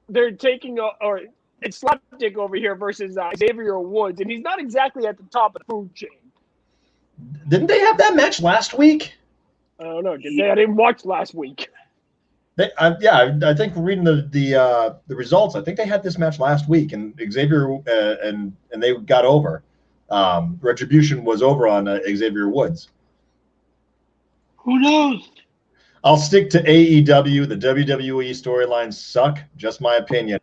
they're taking or it's Slapdick over here versus Xavier Woods, and he's not exactly at the top of the food chain. Didn't they have that match last week? I don't know. Did they? I didn't watch last week. I think reading the results, I think they had this match last week, and Xavier and they got over. Retribution was over on Xavier Woods. Who knows? I'll stick to AEW. The WWE storylines suck. Just my opinion.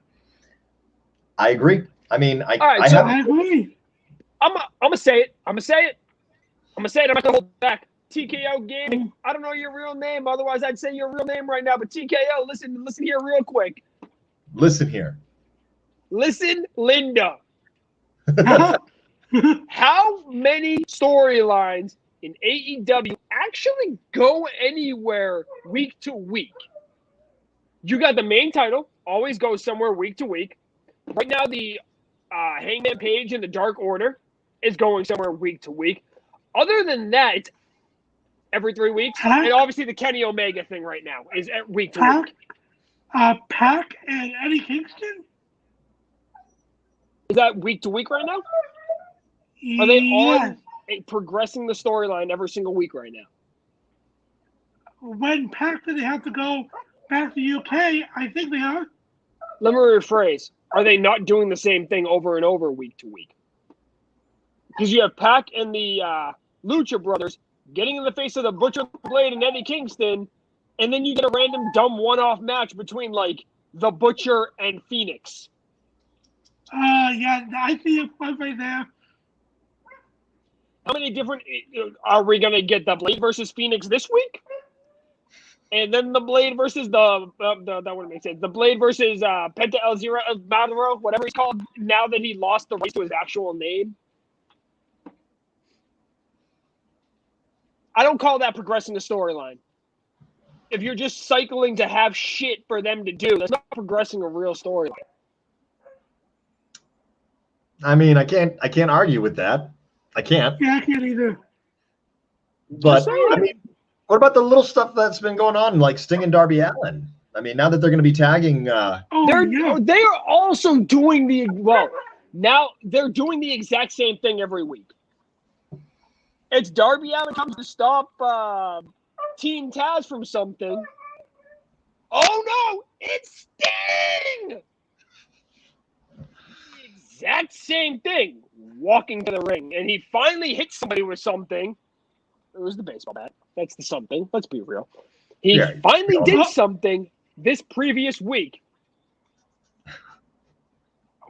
I agree. I mean, I agree. I'm gonna say it. I'm not gonna hold back. TKO Gaming. I don't know your real name. Otherwise, I'd say your real name right now. But TKO, listen here real quick. Listen here. Listen, Linda. How many storylines in AEW actually go anywhere week to week? You got the main title, always goes somewhere week to week. Right now, the Hangman Page and the Dark Order is going somewhere week to week. Other than that, it's every 3 weeks. And obviously the Kenny Omega thing right now is week to week. Pac and Eddie Kingston? Is that week to week right now? Are they on progressing the storyline every single week right now? When Pac did they have to go back to the UK, I think they are. Let me rephrase. Are they not doing the same thing over and over week to week? Because you have Pac and the Lucha Brothers getting in the face of the Butcher Blade and Eddie Kingston, and then you get a random dumb one-off match between, like, the Butcher and Phoenix. Yeah, I see it right there. How many different are we going to get? The Blade versus Phoenix this week? And then the Blade versus that wouldn't make sense. The Blade versus Penta El Zero, Maduro, whatever he's called, now that he lost the rights to his actual name. I don't call that progressing the storyline. If you're just cycling to have shit for them to do, that's not progressing a real storyline. I mean, I can't argue with that. I can't. Yeah, I can't either. But I mean, what about the little stuff that's been going on, like Sting and Darby Allin? I mean, now that they're going to be tagging, they are also doing now they're doing the exact same thing every week. It's Darby Allin comes to stop Team Taz from something. Oh no, it's Sting! The exact same thing, walking to the ring, and he finally hits somebody with something. It was the baseball bat. That's the something. Let's be real. He finally did something this previous week.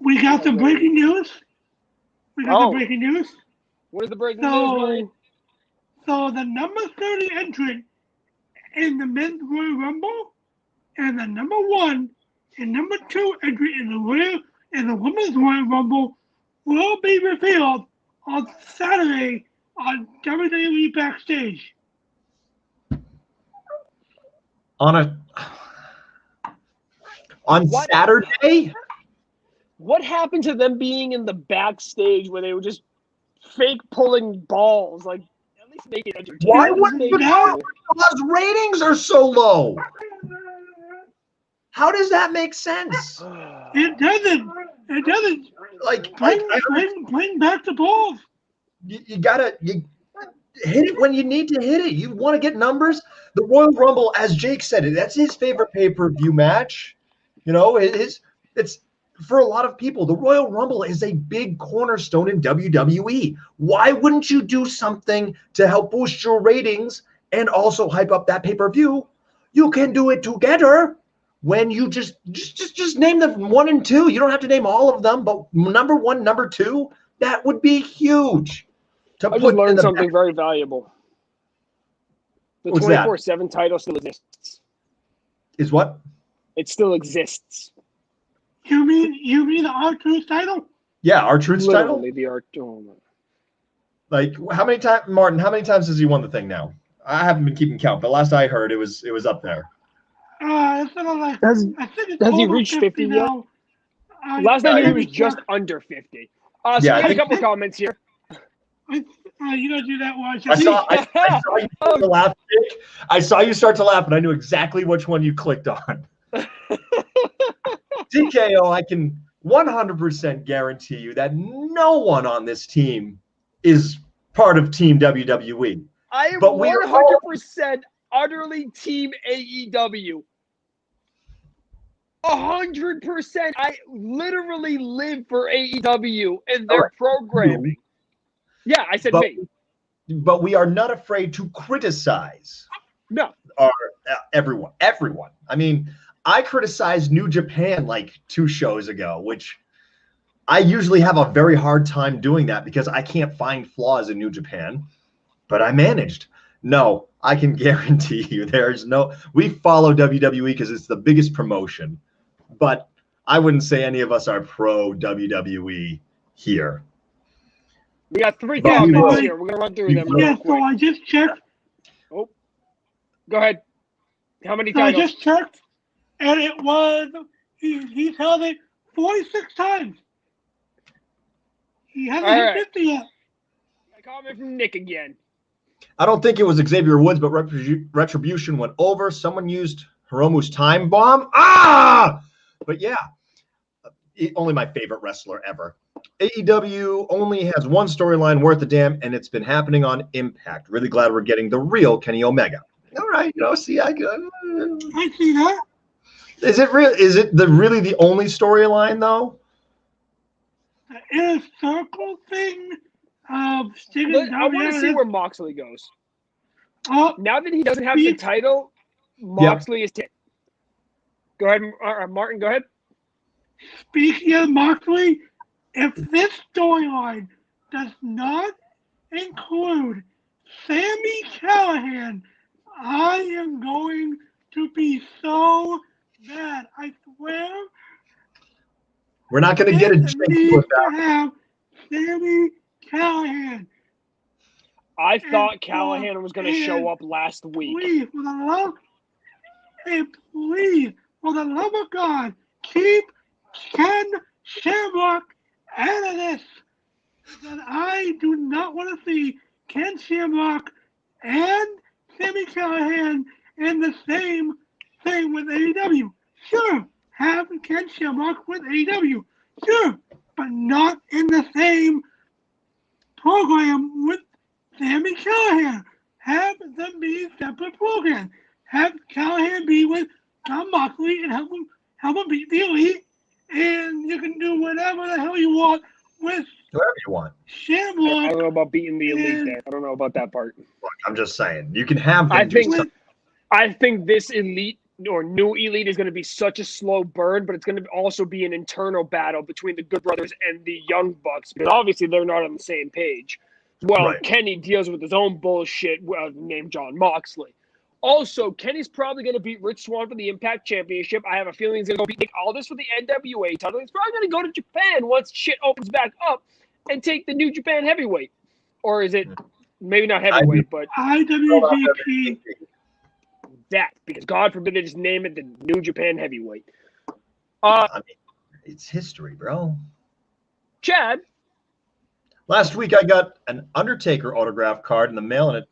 We got the breaking news. The breaking news. What is the breaking news? So the number 30 entrant in the Men's Royal Rumble and the number 1 and number 2 entrant in the Women's Royal Rumble will be revealed on Saturday on WWE Backstage. Saturday? What happened to them being in the backstage where they were just fake pulling balls? Like, at least make it entertaining. Why wouldn't you? Because ratings are so low. How does that make sense? It doesn't. It doesn't. Like Bring back the balls. you gotta hit it when you need to hit it. You want to get numbers. The Royal Rumble, as Jake said, that's his favorite pay-per-view match. You know, it's for a lot of people, the Royal Rumble is a big cornerstone in WWE. Why wouldn't you do something to help boost your ratings and also hype up that pay-per-view? You can do it together when you just name them 1 and 2. You don't have to name all of them, but number 1, number 2, that would be huge. I just learned something very valuable. The 24/7 title still exists. Is what? It still exists. You mean the R-Truth title? Yeah, R-Truth's title. Literally the R-Truth. Like how many times, Martin? How many times has he won the thing now? I haven't been keeping count, but last I heard, it was up there. It's like, Has he reached 50 yet? Last I knew, he was just under 50. So we got a couple comments here. You gotta do that one. I saw you start to laugh. I saw you start to laugh, and I knew exactly which one you clicked on. DKO, I can 100% guarantee you that no one on this team is part of Team WWE. I am 100% utterly Team AEW. 100%. I literally live for AEW and their programming. Yeah, I said me. But we are not afraid to criticize. No. Everyone. I mean, I criticized New Japan like 2 shows ago, which I usually have a very hard time doing that because I can't find flaws in New Japan, but I managed. No, I can guarantee you we follow WWE because it's the biggest promotion, but I wouldn't say any of us are pro WWE here. We got 3 comments here. We're going to run through them real quick. So I just checked. Oh, go ahead. How many titles? I just checked, and it was, he's held it 46 times. He hasn't hit 50 yet. A comment from Nick again. I don't think it was Xavier Woods, but Retribution went over. Someone used Hiromu's time bomb. But yeah, only my favorite wrestler ever. AEW only has one storyline worth a damn, and it's been happening on Impact. Really glad we're getting the real Kenny Omega. All right, see, I see that. Is it real? Is it really the only storyline though? The inner circle thing. I want to see where Moxley goes. Now that he doesn't have the title, Moxley is it. Go ahead, Martin. Go ahead. Speaking of Moxley, if this storyline does not include Sami Callihan, I am going to be so mad. I swear. We're not going to get a jinx with that. Have Sami Callihan. I thought Callihan was going to show up last week. Please, for the love of God, keep Ken Shamrock out of this. Because I do not want to see Ken Shamrock and Sami Callihan in the same thing with AEW. Sure, have Ken Shamrock with AEW. Sure, but not in the same program with Sami Callihan. Have them be separate programs. Have Callihan be with John Moxley and help him beat the Elite. And you can do whatever the hell you want with whatever you want. Shamrock. I don't know about beating the Elite there. I don't know about that part. Look, I'm just saying. You can have them I think this Elite or new Elite is going to be such a slow burn, but it's going to also be an internal battle between the Good Brothers and the Young Bucks, because obviously they're not on the same page. Well, right. Kenny deals with his own bullshit named John Moxley. Also, Kenny's probably going to beat Rich Swann for the Impact Championship. I have a feeling he's going to go beat Nick Aldis for the NWA title. He's probably going to go to Japan once shit opens back up and take the New Japan Heavyweight. Or is it maybe not heavyweight, but IWGP. That, because God forbid they just name it the New Japan Heavyweight. I mean, it's history, bro. Chad. Last week I got an Undertaker autograph card in the mail, and it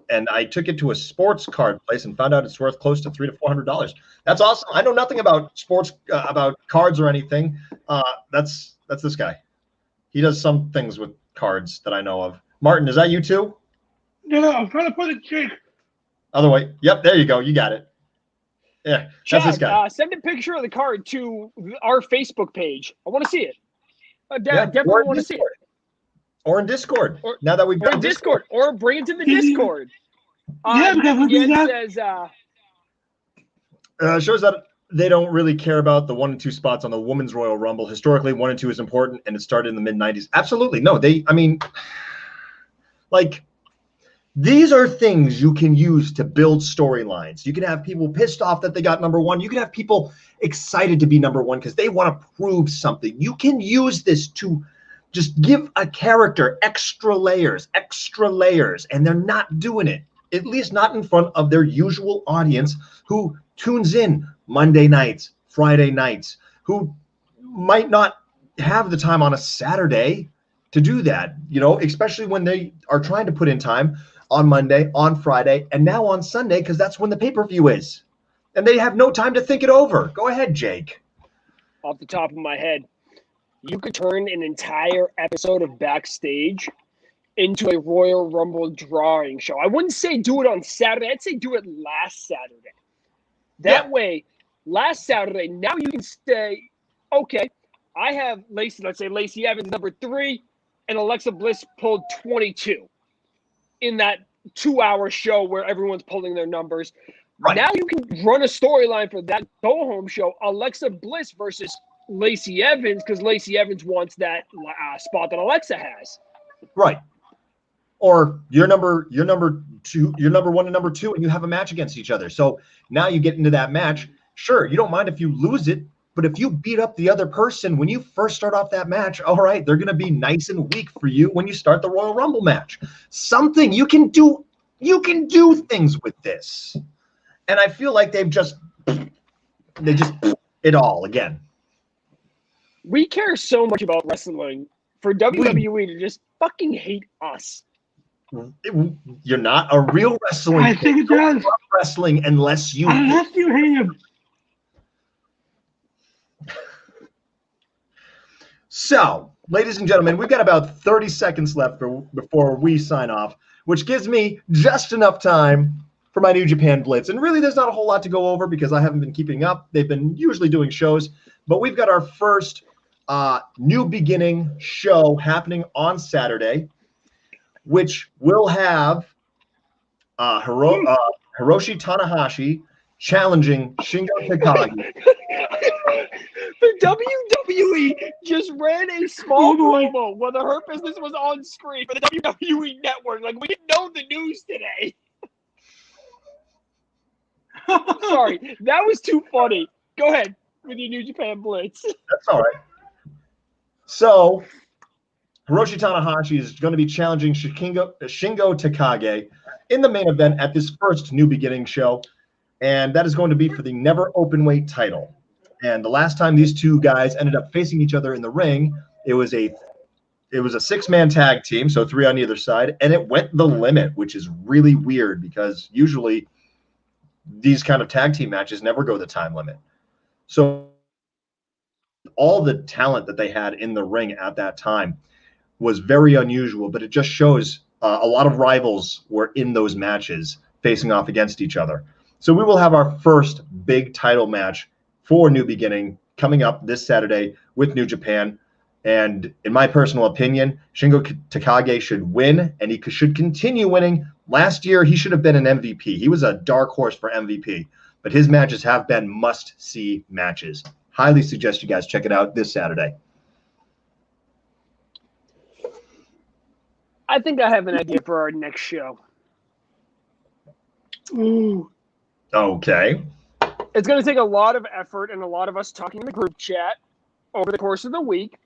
and I took it to a sports card place and found out it's worth close to $300 to $400. That's awesome. I know nothing about sports, about cards or anything. That's this guy. He does some things with cards that I know of. Martin, is that you too? No, I'm trying to put it, Jake. Other way. Yep, there you go. You got it. Yeah, that's this guy. Send a picture of the card to our Facebook page. I want to see it. Yeah, Definitely want to see it. Or in Discord. Now that we've got Discord, or bring it to the Discord. Yeah, because again says shows that they don't really care about the 1 and 2 spots on the Women's Royal Rumble. Historically, 1 and 2 is important, and it started in the mid-90s. Absolutely. No, these are things you can use to build storylines. You can have people pissed off that they got number 1. You can have people excited to be number 1 because they want to prove something. You can use this to just give a character extra layers, and they're not doing it, at least not in front of their usual audience who tunes in Monday nights, Friday nights, who might not have the time on a Saturday to do that, especially when they are trying to put in time on Monday, on Friday, and now on Sunday, because that's when the pay-per-view is. And they have no time to think it over. Go ahead, Jake. Off the top of my head, you could turn an entire episode of Backstage into a Royal Rumble drawing show. I wouldn't say do it on Saturday. I'd say do it last Saturday. That way, last Saturday, now you can say, okay, I have Lacey, let's say Lacey Evans, number 3, and Alexa Bliss pulled 22 in that 2-hour show where everyone's pulling their numbers. Right. Now you can run a storyline for that go-home show, Alexa Bliss versus Lacey Evans, because Lacey Evans wants that spot that Alexa has. Right. Or you're number 1 and number 2, and you have a match against each other. So now you get into that match. Sure, you don't mind if you lose it, but if you beat up the other person when you first start off that match, all right, they're going to be nice and weak for you when you start the Royal Rumble match. Something you can do things with this. And I feel like they just it all again. We care so much about wrestling for WWE to just fucking hate us. You're not a real wrestling. I think it does. Wrestling unless you hate him. So, ladies and gentlemen, we've got about 30 seconds left before we sign off, which gives me just enough time for my New Japan Blitz. And really, there's not a whole lot to go over because I haven't been keeping up. They've been usually doing shows, but we've got our first New Beginning show happening on Saturday, which will have Hiroshi Tanahashi challenging Shingo Takagi. The WWE just ran a small promo where the Hurt Business was on screen for the WWE Network. Like, we didn't know the news today. Sorry, that was too funny. Go ahead with your New Japan Blitz. That's all right. So, Hiroshi Tanahashi is going to be challenging Shingo Takagi in the main event at this first New Beginning show, and that is going to be for the Never Openweight title. And the last time these two guys ended up facing each other in the ring, it was a 6-man tag team, so 3 on either side, and it went the limit, which is really weird because usually these kind of tag team matches never go the time limit. So all the talent that they had in the ring at that time was very unusual, but it just shows a lot of rivals were in those matches facing off against each other. So we will have our first big title match for New Beginning coming up this Saturday with New Japan. And in my personal opinion, Shingo Takagi should win, and he should continue winning. Last year, he should have been an MVP. He was a dark horse for MVP, but his matches have been must-see matches. Highly suggest you guys check it out this Saturday. I think I have an idea for our next show. Ooh. Okay. It's going to take a lot of effort and a lot of us talking in the group chat over the course of the week.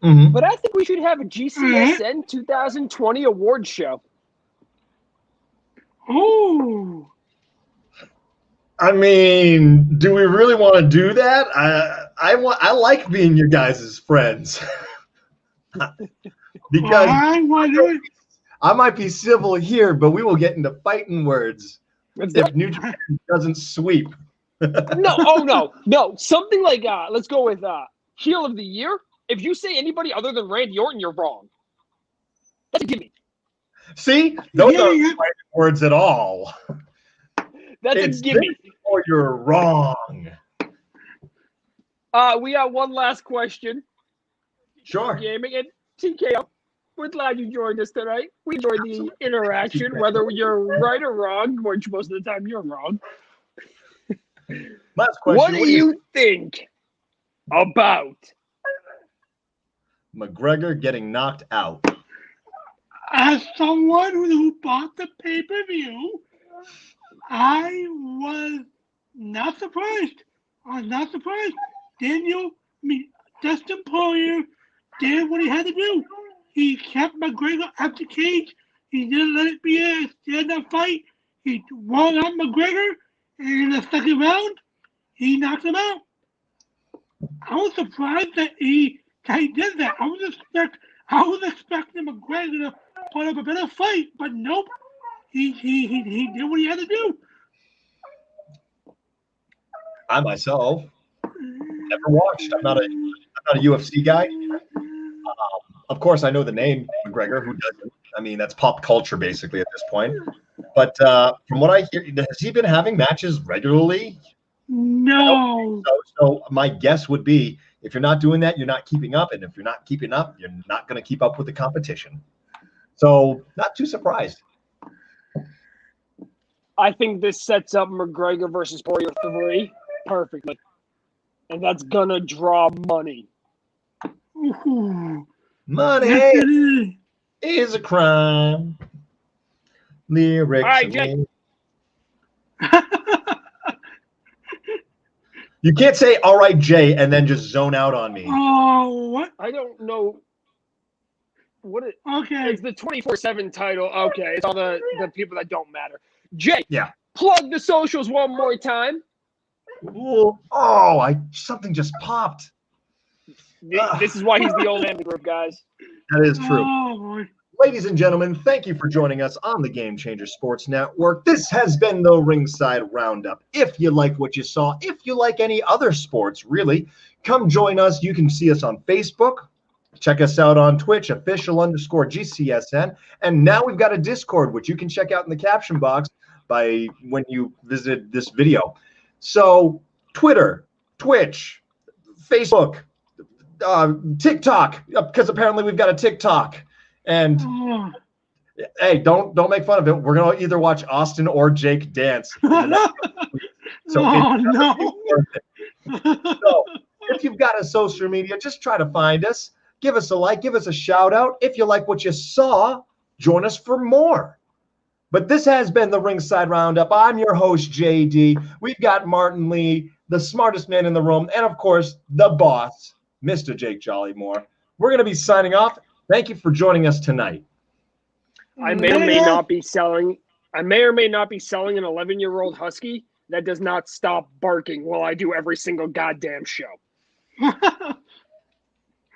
Mm-hmm. But I think we should have a GCSN 2020 award show. Ooh. I mean, do we really want to do that? I like being your guys' friends. Because I might be civil here, but we will get into fighting words Let's go. if New Japan doesn't sweep. No. Something like let's go with heel of the year. If you say anybody other than Randy Orton, you're wrong. That's a gimme. See, those aren't fighting words at all. That's It's a gimme. or you're wrong. We got one last question. Sure. Gaming and TKO. We're glad you joined us tonight. We enjoyed the interaction, whether you're right or wrong, which most of the time you're wrong. Last question. What do you think about McGregor getting knocked out? As someone who bought the pay-per-view, I was not surprised. I'm not surprised. Dustin Poirier did what he had to do. He kept McGregor at the cage. He didn't let it be a stand-up fight. He won on McGregor, and in the second round, he knocked him out. I was surprised that he did that. I was expecting McGregor to put up a better fight, but nope. He did what he had to do. I myself never watched. I'm not a UFC guy. Of course, I know the name McGregor. Who doesn't? I mean, that's pop culture basically at this point. But from what I hear, has he been having matches regularly? No. So my guess would be, if you're not doing that, you're not keeping up, and if you're not keeping up, you're not going to keep up with the competition. So, not too surprised. I think this sets up McGregor versus Poirier 3 perfectly. And that's going to draw money. Ooh. Money Yes, is a crime. Lyrics. All right, Jake. You can't say, all right, Jay, and then just zone out on me. Oh, what? I don't know. Okay. It's the 24/7 title. Okay, it's all the people that don't matter. Jay, Yeah. plug the socials one more time. Ooh, something just popped. This is why he's the old man of the group, guys. That is true. Oh, boy. Ladies and gentlemen, thank you for joining us on the Game Changer Sports Network. This has been the Ringside Roundup. If you like what you saw, if you like any other sports, really, come join us. You can see us on Facebook. Check us out on Twitch, official_GCSN. And now we've got a Discord, which you can check out in the caption box by when you visit this video. So Twitter, Twitch, Facebook, TikTok, because apparently we've got a TikTok. And hey, don't make fun of it. We're gonna either watch Austin or Jake dance. So if you've got a social media, just try to find us. Give us a like, give us a shout out. If you like what you saw, join us for more. But this has been the Ringside Roundup. I'm your host, JD. We've got Martin Lee, the smartest man in the room, and of course, the boss, Mr. Jake Jollymore. We're going to be signing off. Thank you for joining us tonight. I may or may not be selling an 11-year-old husky that does not stop barking while I do every single goddamn show.